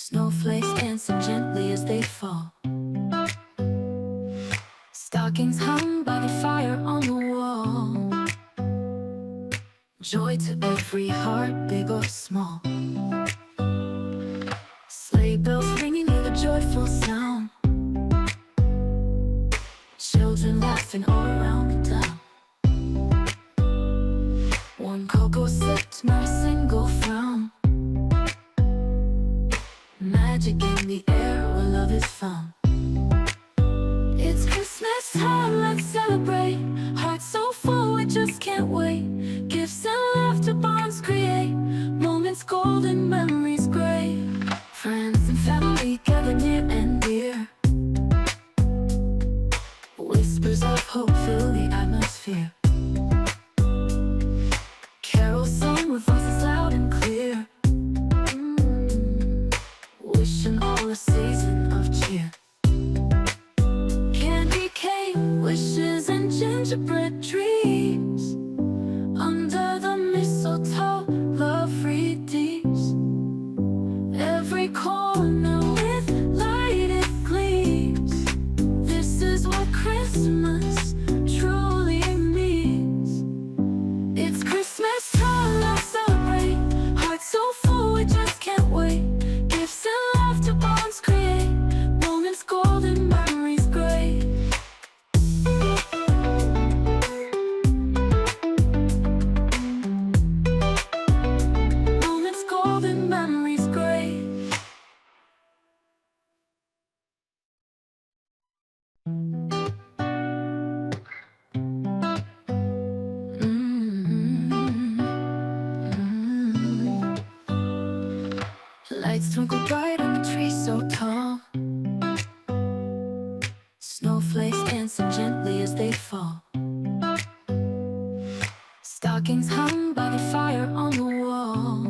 Snowflakes dancing gently as they fall. Stockings hung by the fire on the wall. Joy to every heart, big or small. Sleigh bells ringing with a joyful sound. Children laughing all around town. Warm cocoa sipped, not a single frown. Magic in the air where love is found. It's Christmas time, let's celebrate. Hearts so full, we just can't wait. Gifts and laughter, bonds create. Moments golden, memories great. Friends and family gather near and dear. Whispers of hope fill the atmosphere. Carols sung with voices loud and clear. Wishing all a season of cheer. Candy cane, wishes and gingerbread trees. Under the mistletoe, love redeems. Every corner with lighted gleams. This is what Christmas truly means. It's Christmas time, let's celebrate. Hearts so full, we just can't wait. Gifts and laughter, bonds create. Moments golden, memories great. Moments golden, memories great. Lights twinkle bright on the tree so tall. Snowflakes dancing gently as they fall. Stockings hung by the fire on the wall.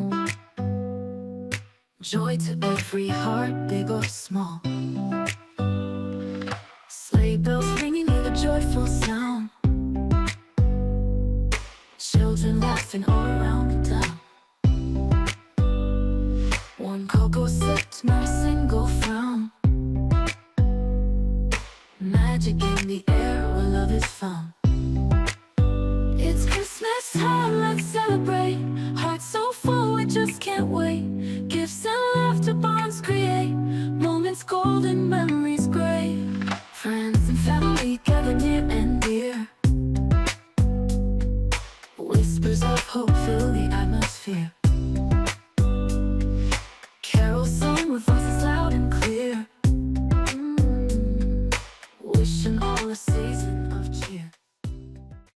Joy to every heart, big or small. Sleigh bells ringing with a joyful sound. Children laughing all around town. Warm cocoa sipped, not a single frown. Magic in the air where love is found. It's Christmas time, let's celebrate. Hearts so full, we just can't wait. Gifts and laughter, bonds create. Moments golden, memories great. Friends and family gather near and dear. Whispers of hope fill the atmosphere.